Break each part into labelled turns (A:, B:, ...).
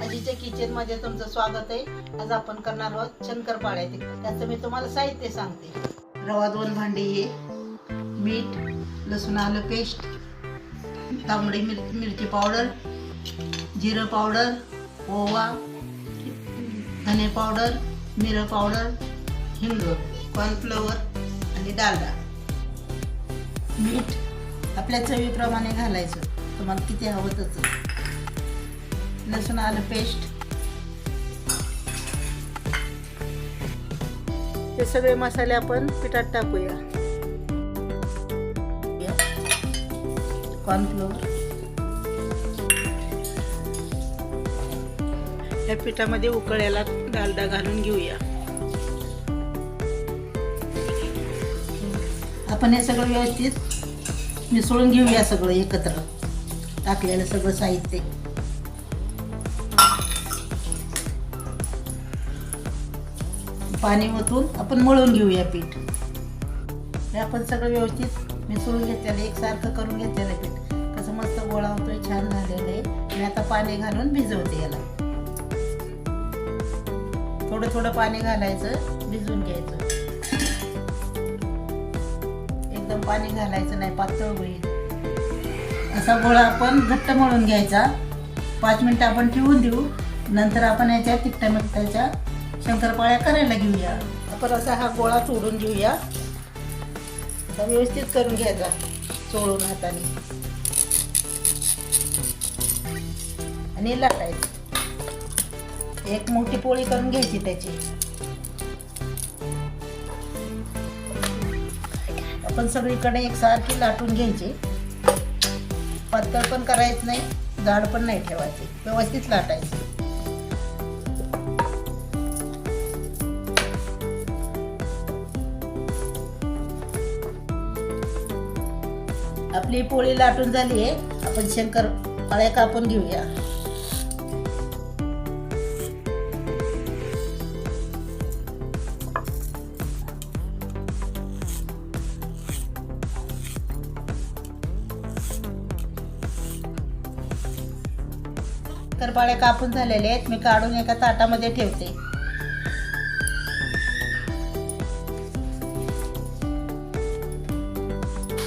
A: आजीच्या किचनमध्ये तुमचं स्वागत आहे. आज आपण करणार आहोत शंकरपाळ्या. त्याचं मी तुम्हाला साहित्य सांगते. रवा 2 भांडी, मीठ, लसूण आलं पेस्ट, तांबडी मिरची पावडर, जिरं पावडर, ओवा, धने पावडर, मिरं पावडर, हिंग, कॉर्नफ्लॉवर आणि डालडा. मीठ आपल्या चवीप्रमाणे घालायचं, तुम्हाला किती हवं तसं. लसूण आलं पेस्ट. हे सगळे मसाले आपण पिठात टाकूया. कॉर्नफ्लोअर या पिठामध्ये उकळ्याला डालडा घालून घेऊया. आपण हे सगळं व्यवस्थित मिसळून घेऊया. सगळं एकत्र टाकलेलं सगळं साहित्य पाणी ओतून आपण मळून घेऊया पीठ. हे आपण सगळं व्यवस्थित मिसळून घेतलेलं, एकसारखं करून घेतलेलं पीठ कसं मस्त गोळा होतोय, छान झालेलं आहे. मी आता पाणी घालून भिजवते याला. थोडं थोडं पाणी घालायचं, भिजवून घ्यायचं. एकदम पाणी घालायचं नाही, पातळ होईल. असा गोळा आपण घट्ट मळून घ्यायचा. 5 मिनिटं आपण ठेवून देऊ. नंतर आपण याच्या तिखटा मिठाच्या शंकरपाळ्या करायला घेऊया. आपण असा हा गोळा चोळून घेऊया. आता व्यवस्थित करून घ्यायचा चोळून हाताने आणि लाटायचं. एक मोठी पोळी करून घ्यायची त्याची. आपण सगळीकडे एकसारखी लाटून घ्यायची. पातळ पण करायचं नाही, जाड पण नाही ठेवायचे, व्यवस्थित लाटायचं. आपली पोळी लाटून झाली आहे. आपण शंकरपाळ्या कापून घेऊया. शंकरपाळ्या कापून झालेले आहेत. मी काढून एका ताटामध्ये ठेवते.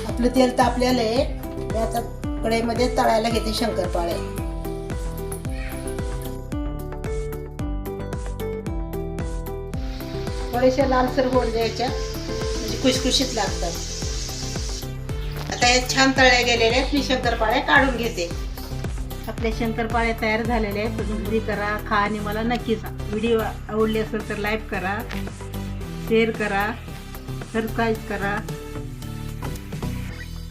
A: आपलं तेल तापलेलं आहे. त्याच्या कढईमध्ये तळायला घेते शंकरपाळ्या. थोडेसे लालसर होऊन द्यायच्या, म्हणजे खुशखुशीत लागतात. आता हे छान तळल्या गेलेले आहेत. मी शंकरपाळ्या काढून घेते. आपले शंकरपाळ्या तयार झालेले आहेत. तुम्ही घरी करा, खा आणि मला नक्की सांगा. व्हिडिओ आवडली असेल तर लाईक करा, शेअर करा, सबस्क्राईब करा.